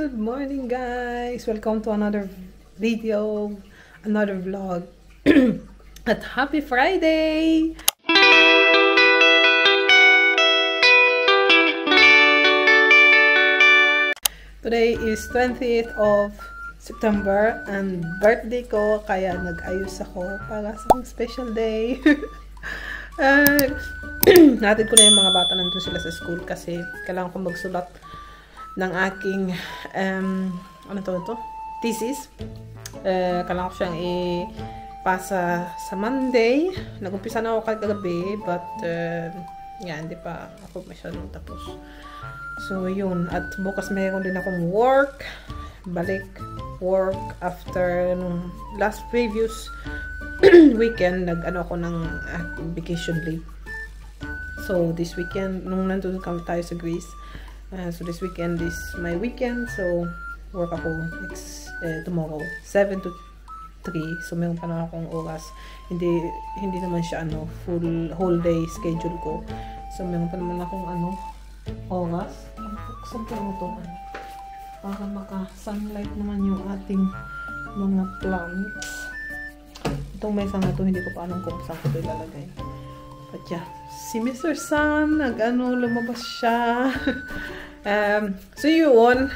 Good morning guys! Welcome to another video, another vlog. At happy Friday! Today is 20th of September and birthday ko, kaya nag-ayos ako para sa special day. Natin ko na yung mga bata, nandun sila sa school kasi kailangan ko magsulat ng aking thesis. Kailangan ko siyang ipasa sa Monday. Nag-umpisa na ako kagabi, but hindi pa ako masyadong tapos. So yun, at bukas mayroon din akong work after nung last previous weekend, nag-ano ako ng vacation leave. So this weekend, nung nandun kami tayo sa Greece, so this weekend is my weekend, so work ako tomorrow 7 to 3, so meron pa na akong oras. Hindi naman siya whole day schedule ko, so meron pa naman akong oras. Saan ko ito para maka-sunlight naman yung ating mga plants. Itong mesa na to, hindi ko pa alam kung saan ko ito ilalagay. But yeah, si Mr. Sun, lumabas siya. So yun,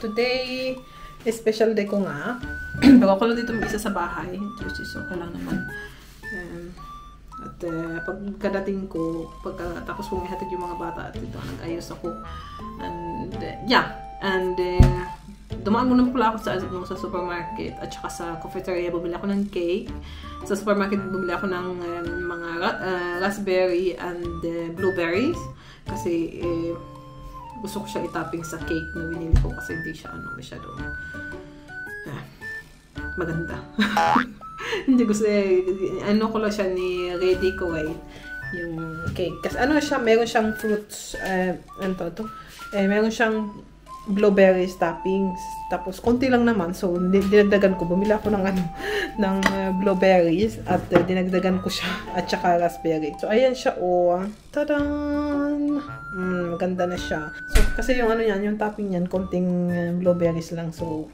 today, special day ko nga. Bago ko lang dito mag-isa sa bahay, which is okay lang naman. At pagkadating ko, tapos kong ihatid yung mga bata, at ito, nag-ayos ako. And dumaan muna pala ako sa supermarket at saka sa cafeteria, bumili ako ng cake. Sa supermarket, bumili ako ng mga raspberry and blueberries. Kasi gusto ko siya itopping sa cake na binili ko kasi hindi siya masyado maganda. Hindi gusto ko lang siya ni ready ko yung cake. Kasi meron siyang fruits, meron siyang blueberries toppings, tapos konti lang naman, so dinagdagan ko, bumili ako ng blueberries at dinagdagan ko siya at saka raspberry. So ayan siya, tadan, maganda na siya. So kasi yung yung topping niyan, konting blueberries lang, so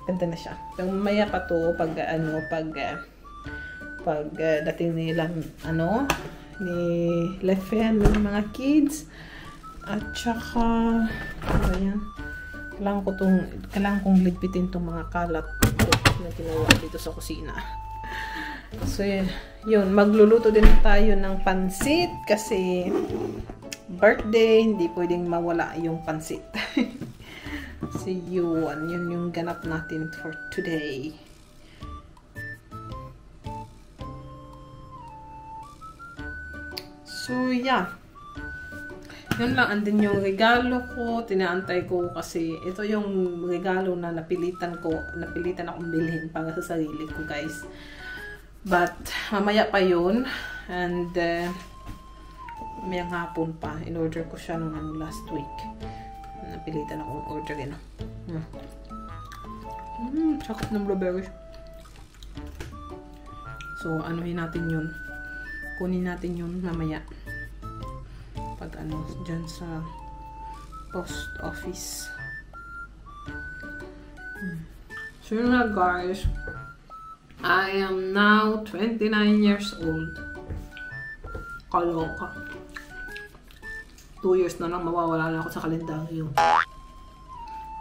ganda na siya. So maya pa to pag dating nila ni left hand ng mga kids. At saka kailangan kong ligpitin tong mga kalat na ginawa dito sa kusina. So yun, magluluto din tayo ng pansit kasi birthday, hindi pwedeng mawala yung pansit. So yun yung ganap natin for today. So yeah, yun lang. And then yung regalo ko, tinaantay ko kasi ito yung regalo na napilitan akong bilhin para sa sarili ko, guys. But mamaya pa yun, and mayang hapon pa, in-order ko siya nung last week. Napilitan akong orderin. Sakit ng blueberries. So anuhin natin yun, kunin natin yun mamaya pag dyan sa post office. So yun na, guys, I am now 29 years old. Kaloka. 2 years na lang mawawala na ako sa kalendaryo.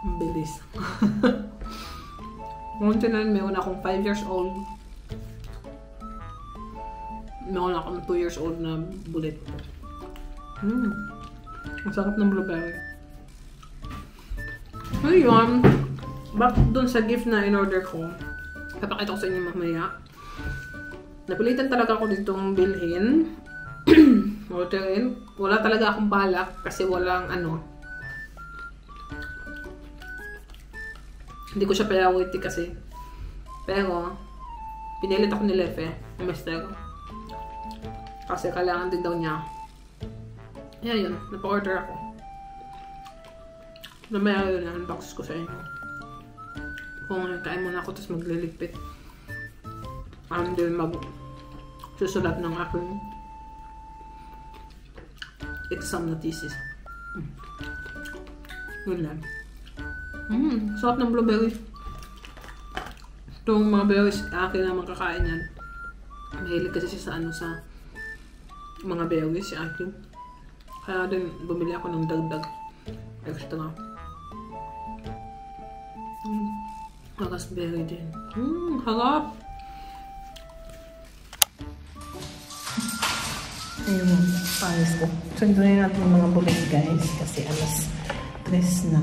Ang bilis. Ngunit na meron akong 5 years old. Meron akong 2 years old na bullet. Ang sarap ng blueberry. Ayun, back dun sa gift na in-order ko, papakita ko sa inyo mamaya. Napilitan talaga ako ditong bilhin. Orderin. Wala talaga akong balak kasi walang hindi ko siya priority kasi. Pero pinilit ako ni Lefe, ni Mister, kasi kailangan din daw niya. Yun, napa-order ako. Namaya yun, unbox ko sa inyo. Kung kain muna ako, tapos magliligpit. And then susulat ng aking exam na thesis. Yun lang. Sarap ng blueberry. Itong mga berries, akin naman kakain yan. Mahilig kasi siya sa ano, sa mga berries, si akin. Kaya din, bumili ako ng dagdag. Extra. Raspberry din. Harap! Ayun, pangis ko. So, doon natin yung mga bulig, guys. Kasi alas 3 na.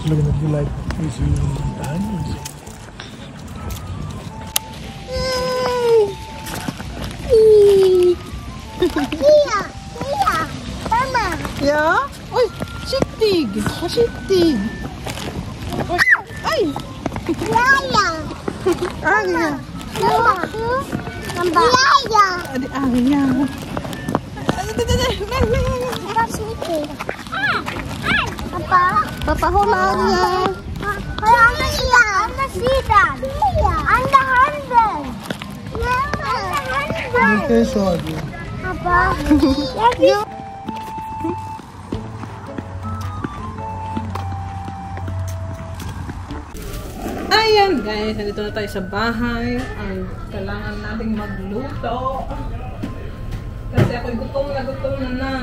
Look at you like these diamonds. Mama. Ja? Oj, kittig! Vad kittig! Aj! Yaya. Arya! Mama. Mama. Yaya. Adi Arya! Papa sini. Papa. Papa hulangnya. Hulangnya. Anda sidan. Anda handel. Anda handel. Okay, sorry. Apa? Lagi. Ayan guys, nandito na tayo sa bahay. Ang kailangan nating magluto. Kasi ako'y gutom na.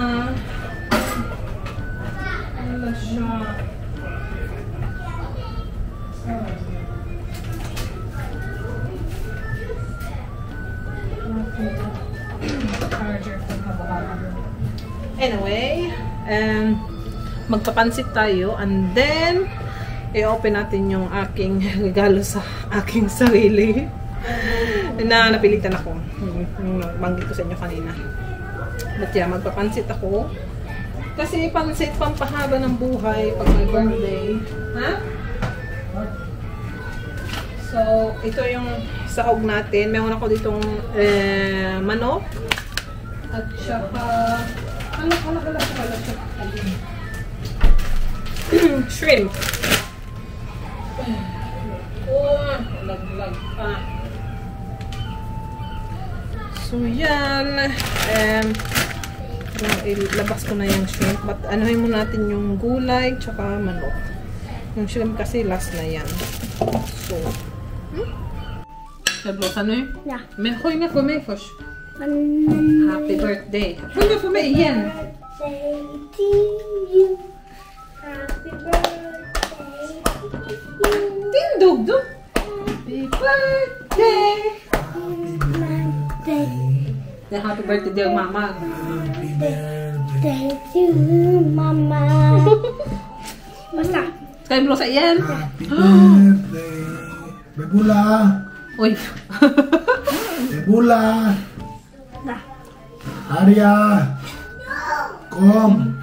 Ano siya? Anyway, magpapansit tayo and then i-open natin yung aking regalo sa aking sarili na napilitan ako. Banggit ko sa inyo kanina. But yeah, magpapansit ako. Kasi pansit pampahaba ng buhay pag may birthday. Ha? So, ito yung sahog natin. Meron ako ditong manok. At saka shrimp. Oh, lag pa. So, yan. Ilabas ko na yung shrimp. But anuhin mo natin yung gulay tsaka manok. Yung shrimp kasi last na yan. So, Sablos, ano yun? Ja. Men sjunga för mig först. Happy birthday. Sjunga för mig igen. Birthday to you. Happy birthday to you. Din dog du. Happy birthday. Det är happy birthday till mamma. Happy birthday. Birthday to Mama. Basta. Ska vi blåsa igen? Happy birthday. Bebula. Oj. Bebula. Da. Arya. Kom.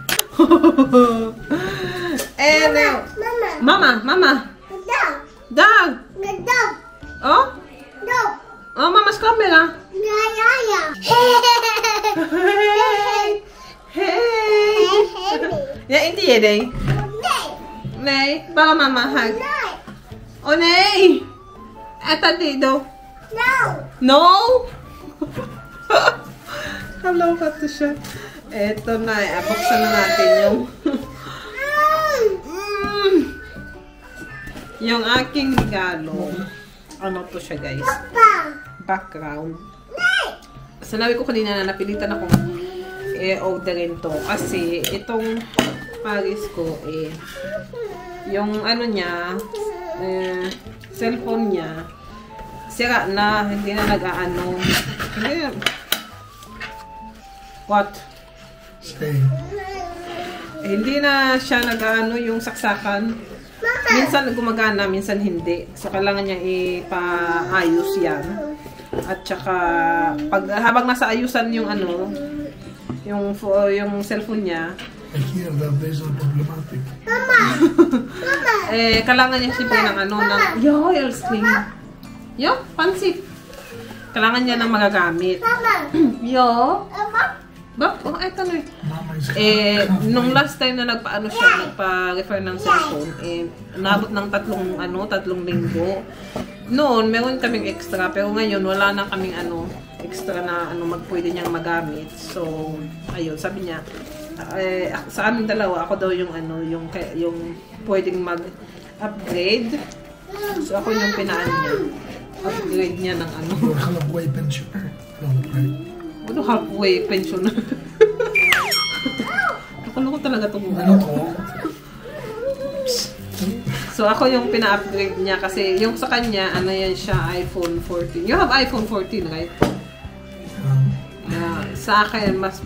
Mamma. Dog. Dag. Dog. Oh? Dog. Oh, mammas kamera. Ja. Hej. Hej. Jag inte ge dig. Nej. Nej, bara mamma här. Nej. Åh nej. Äta det då. No. No? Hello, Patricia. Eto na, buksan na natin yung yung aking regalo. Ano to siya, guys? Papa. Background. Nej. Sanabi ko kanina na napilitan akong i-orderin to. Kasi itong Paris ko, yung ano niya, cellphone niya, sira na, hindi na nag-aano. Hindi na. What? Stay. Hindi na siya nag-aano yung saksakan. Minsan gumagana, minsan hindi. So, kailangan niya ipaayos yan. At saka, habang nasa ayusan yung ano, yung cellphone niya, Here, that is so problematic. kailangan niya siyempre ng ano, ng, pansit. Kailangan niya ng magagamit. Mama. Yo, Mama. Ba? Oh, eto na Mama is nung last time na nagpa-refer ng cellphone, nabot ng tatlong linggo. Noon, meron kaming extra, pero ngayon, wala na kaming extra na pwede niyang magamit. So, ayun, sabi niya, sa aming dalawa, ako daw yung pwedeng mag-upgrade. So, ako yung upgrade niya ng Your halfway pensioner. Right. Ano halfway pension? Nakaloko talaga itong Ano to? So, ako yung pina-upgrade niya kasi yung sa kanya, yan siya, iPhone 14. You have iPhone 14, right? Sa akin, mas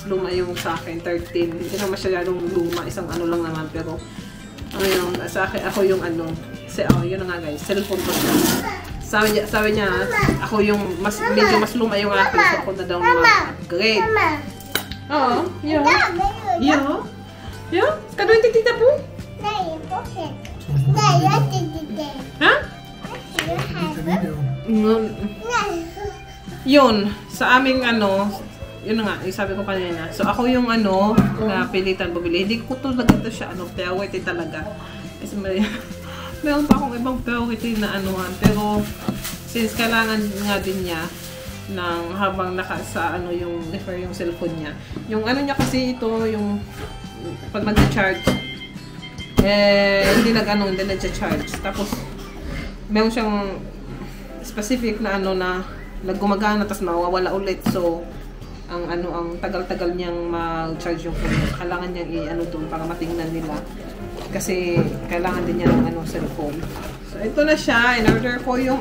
luma yung sa akin, 13. Hindi na masyadong luma, isang lang naman, pero sa akin, ako yung yun na nga guys, cellphone ko siya. Sabi niya, ako yung medyo mas luma yung akin, so ako na daw mag-upgrade. Oo, yeah. Yeah? Kadoy titita po? Ha? Yun, sa aming yun na nga, sabi ko kanina. So ako yung pilitan bumili. Hindi ko talaga ito siya, priority talaga. Kasi meron pa akong ibang priority na pero since kailangan nga din niya ng habang yung refer yung cellphone niya. Yung niya kasi ito, yung pag nag-charge, hindi nag-charge. Tapos, meron siyang specific na na naggumagana tapos mawawala ulit. So, ang tagal-tagal niyang mag-charge yung phone. Kailangan niyang doon para matingnan nila. Kasi kailangan din niya ng cellphone. So ito na siya. In-order ko yung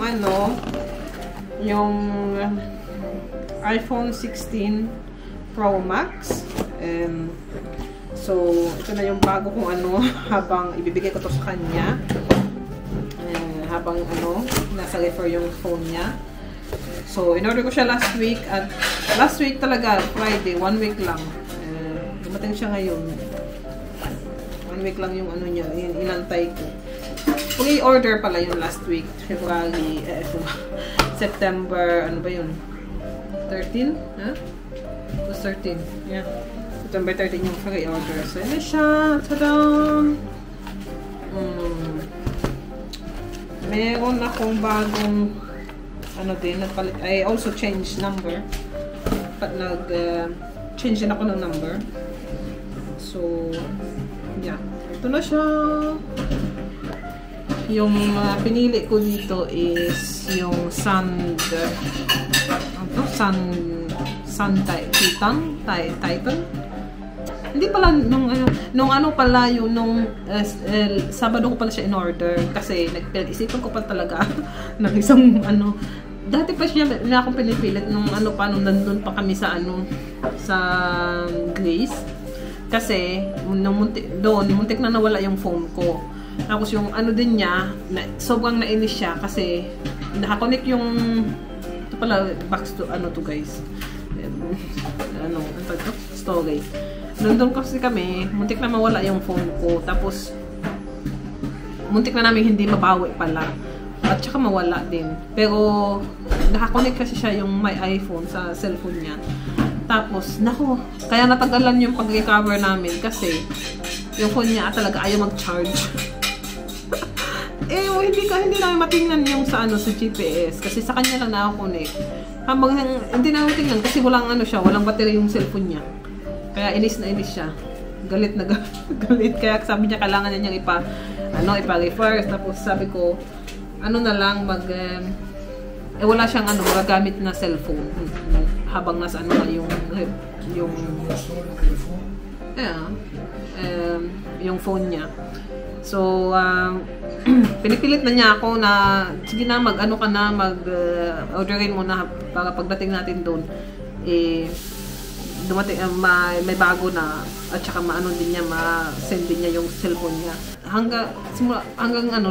yung iPhone 16 Pro Max. So ito na yung bago kong habang ibibigay ko to sa kanya. Habang nasa refer yung phone niya. So in-order ko siya last week at last week talaga Friday, 1 week lang. Dumating siya ngayon. 1 week lang yung niya, inantay ko. Pre-order pala yung last week, February, September, ba yun? 13? Huh? It was 13, yeah. September 13 yung pre-order. So, yun na siya. Tada! Meron akong bagong, nagpalit. I also changed number. Change din ako ng number. So, yeah. Ito na siya. Yung pinili ko dito is yung Titan. Hindi pala nung pala yung Sabado ko pala siya in order kasi isipan ko pa talaga ng isang dati pa siya na akong pinipilit nung nung nandun pa kami sa sa Greece. Kasi, muntik na nawala yung phone ko. Tapos yung din niya, sobrang nainis siya kasi nakakonect yung, ito pala, box to, to guys. Storage. Doon kasi kami, muntik na mawala yung phone ko. Tapos, muntik na namin hindi mabawi pala. At saka mawala din. Pero, nakakonect kasi siya yung my iPhone sa cellphone niya. Tapos, kaya natagalan yung pag-recover namin kasi yung phone niya talaga ayaw mag-charge. Hindi namin matingnan yung sa GPS kasi sa kanya lang nakakonect. Habang hindi namin tingnan kasi walang walang battery yung cellphone niya. Kaya inis na inis siya. Galit na galit. Kaya sabi niya kailangan niya niyang ipa-refer. Tapos sabi ko, na lang wala siyang magagamit na cellphone. Habang nasa yung phone niya. So, pinipilit na niya ako na sige na mag-orderin mo na para pagdating natin doon dumating may bago na at saka din niya ma-send din niya yung cellphone niya. Hanggang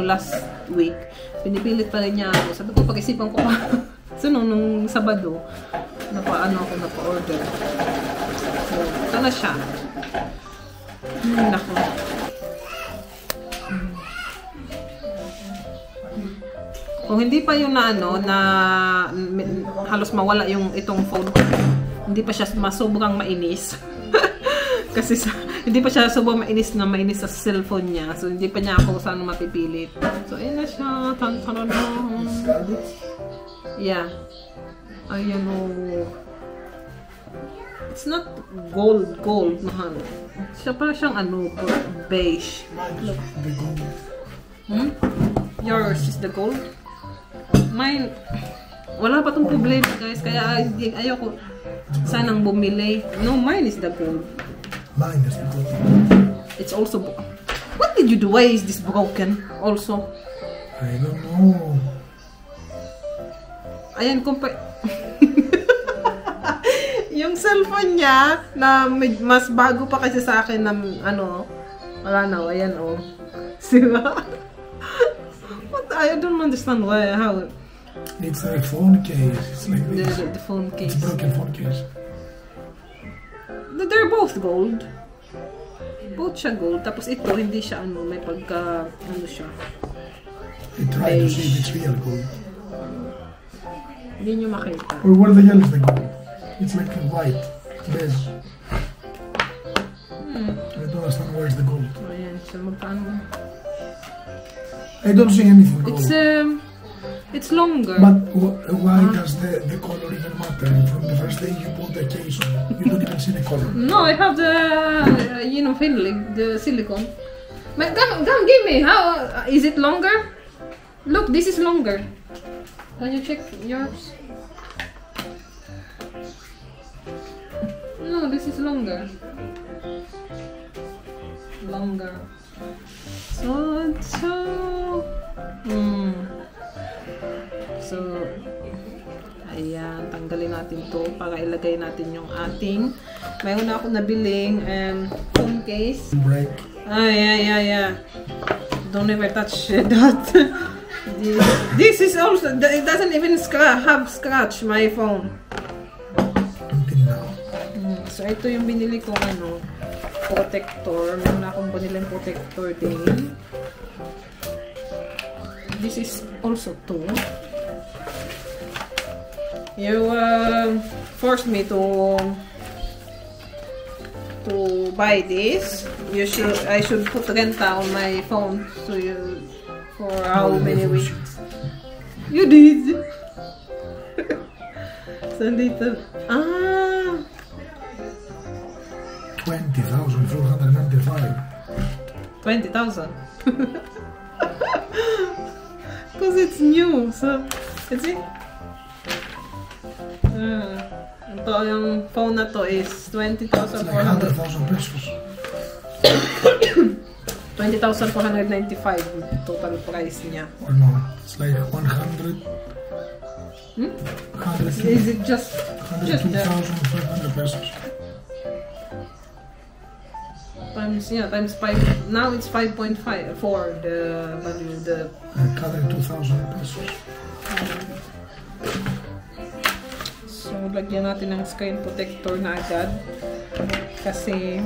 last week pinipilit pa rin niya ako. Sabi ko pag-isipan ko pa. So nung Sabado ako napa-order. So ito na siya. Nako. Kung hindi pa yung na halos mawala yung itong phone ko. hindi pa siya sobrang mainis. Kasi hindi pa siya sobrang mainis sa cellphone niya. So, hindi pa niya ako saan mapipilit. So, ayun na siya. Yeah. Ayan o. It's not gold, mahal. Siya pa siyang beige. Look. Yours is the gold? Mine, wala pa tong problema, guys. Kaya ayoko sanang bumili. No, mine is the gold. Mine is the gold. It's also... What did you do? Why is this broken? Also? I don't know. Ayan, yung cellphone niya, na mas bago pa kasi sa akin na, wala na, ayan, oh. Diba? I don't understand how... It's a phone case. It's like this. The phone case. It's a broken phone case. They're both gold. Both siya gold. Tapos ito, hindi siya may pagka, siya. I try to see if it's real gold. Hindi nyo makita. Or where the hell is the gold? It's like white. Beige. I don't understand where's the gold. Ayan, so magkano? I don't see anything gold. It's longer. But why does the color even matter? From the first day you put the case on, you don't even see the color. No, I have the, filling, the silicone. Come, give me. How is it longer? Look, this is longer. Can you check yours? No, this is longer. Longer. So, ayan, tanggalin natin to para ilagay natin yung ating, mayroon na ako nabiling phone case. Break. Yeah. Don't ever touch that. This is also, it doesn't even have scratch, my phone. Until now. So, ito yung binili ko, protector. Meron na akong biniling protector din. This is also two. You forced me to buy this. I should put renta on my phone so for how many weeks? You did. So dito. 20,495. 20,000. Because it's new, so let's see. Ito yung phone na to is 20,400. It's like 100,000 pesos. 20,495 total price niya. Or no, it's like 100. 100. Is it just 102,500 pesos? Times 5. Now it's 5.5 for the value. 102,000 pesos. So, lagyan natin ng screen protector na agad. Kasi,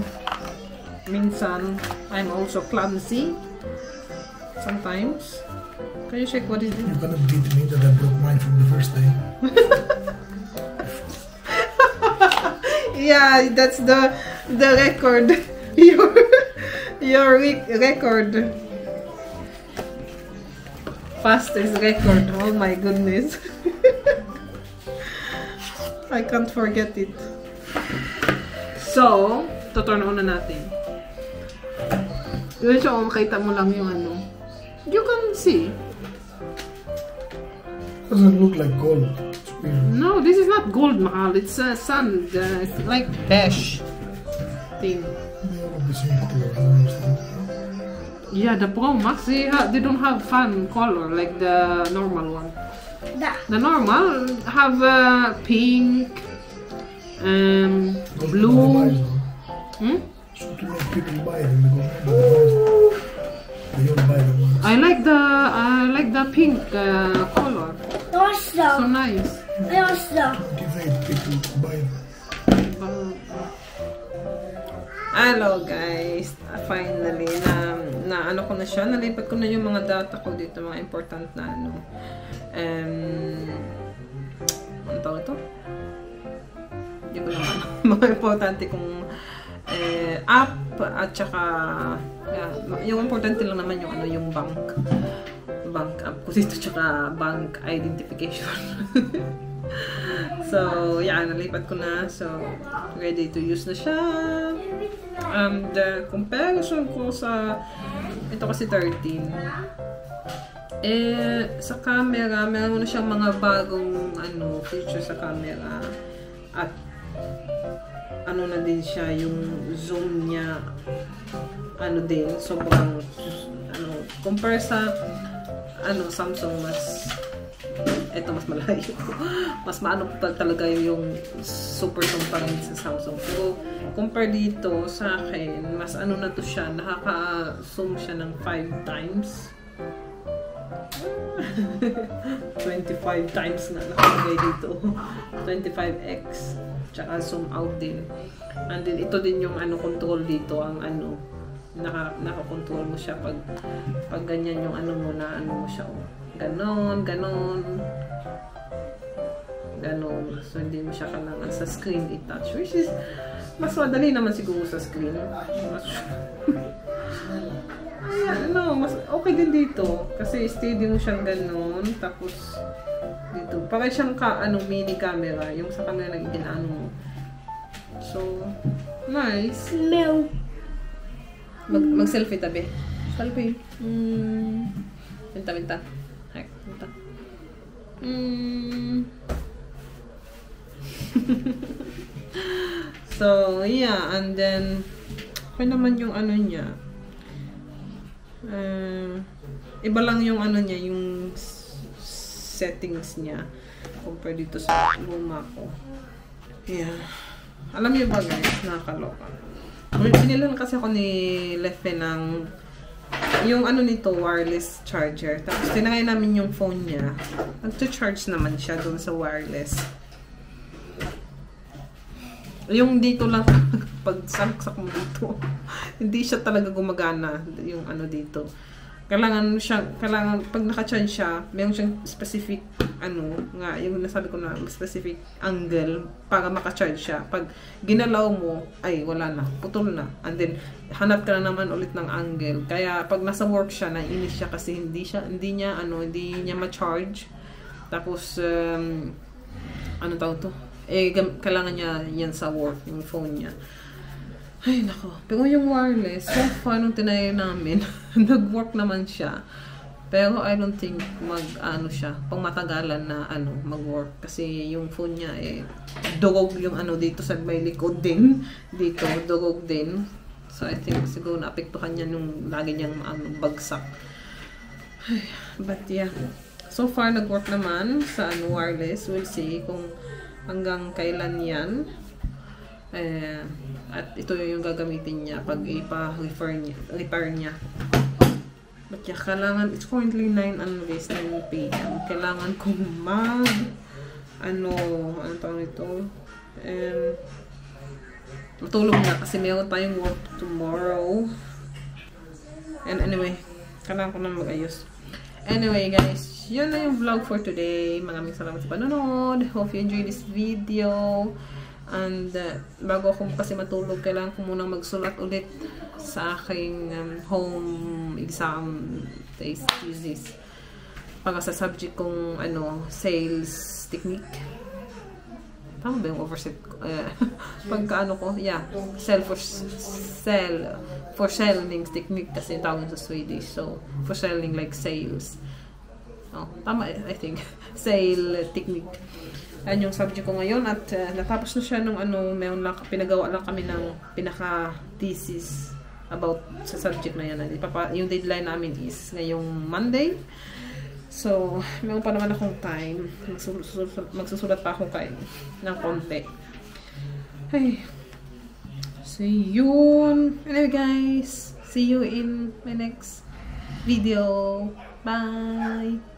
minsan, I'm also clumsy. Sometimes. Can you check what is it? You cannot beat me that I broke mine from the first day. Yeah, that's the record. Your record. Fastest record. Oh my goodness. I can't forget it. So, turn on na natin. Yun siya, makita mo lang yung You can see. Doesn't look like gold. It's weird. No, this is not gold, mahal. It's sand, like dash thing. They all have the same color. I don't understand. Yeah, the Pro Max, they don't have fun color like the normal one. The normal have pink, blue. So to make people buy them because they don't buy them. I like the pink color. So nice. Motivate people to buy them. Hello guys, finally na ko na siya, nalipat ko na yung mga data ko dito, mga important na ano tawag ito? Yung mga importante kong app at saka yung importante lang naman yung yung bank app ko dito tsaka bank identification. So yeah, nalipat ko na, so ready to use na siya. And comparison ko sa ito kasi 13, sa camera meron na siyang mga bagong feature sa camera, at na din siya, yung zoom niya din sobrang compare sa Samsung, mas malayo. Mas talaga yung super zoom pa rin sa Samsung. Pero compare dito sa akin, mas na to siya, nakaka-zoom siya ng 5 times. 25 times na nakalagay dito. 25x. Tsaka zoom out din. And then ito din yung control dito, ang naka-control mo siya pag ganyan yung mo na mo siya. Ganon. So hindi mo siya kailangan sa screen i-touch, which is mas madali naman siguro sa screen. Mas okay din dito kasi steady mo siyang ganon, tapos dito para siyang mini camera, yung sa camera na ginano mo. So nice. Mag-selfie tabi. Selfie. Minta. Hay, minta. So yeah, and then okay naman yung niya. Iba lang yung niya, yung settings niya compare dito sa luma ko. Yeah. Alam niyo ba guys, nakakaloka. Binilan kasi ako ni Lefe ng yung nito, wireless charger. Tapos tinangay namin yung phone niya. Nag-charge naman siya doon sa wireless. Yung dito lang, pag saksak mo dito, hindi siya talaga gumagana yung dito. Kailangan pag naka-charge siya, mayroon siyang specific yung nasabi ko na specific angle para maka-charge siya. Pag ginalaw mo, ay wala na, putol na. And then hanap ka na naman ulit ng angle. Kaya pag nasa work siya, naiinis siya kasi hindi niya ma-charge. Tapos tawag to? Kailangan niya yan sa work, yung phone niya. Ay, nako. Pero yung wireless, so far nung tinry namin, nag-work naman siya. Pero I don't think siya, pang matagalan na mag-work. Kasi yung phone niya durog yung dito sa may likod din. Dito, durog din. So I think siguro naapektuhan niya nung lagi niyang bagsak. Ay, but yeah. So far, nag-work naman sa wireless. We'll see kung hanggang kailan yan. At ito yung gagamitin niya pag repair niya. But yeah, kailangan, it's currently 9 p.m. Kailangan kong tawag ito? Matulog na kasi meron tayong work tomorrow. And anyway, kailangan ko na mag-ayos. Anyway guys, yun na yung vlog for today. Maraming salamat sa panonood. Hope you enjoyed this video. And bago ako kasi matulog, kailangan ko munang magsulat ulit sa aking home exam thesis para sa subject kong sales technique. Tama ba yung overset? Pagka ko, yeah, for selling technique kasi tawag sa Swedish. So, for selling like sales. Oh, tama, I think. Sale technique. Yan yung subject ko ngayon at natapos na siya nung pinagawa lang kami ng pinaka-thesis about sa subject na yan. Yung deadline namin is ngayong Monday. So, meron pa naman akong time. Magsusulat pa ako ng konti. Hey. See you. Anyway guys, see you in my next video. Bye!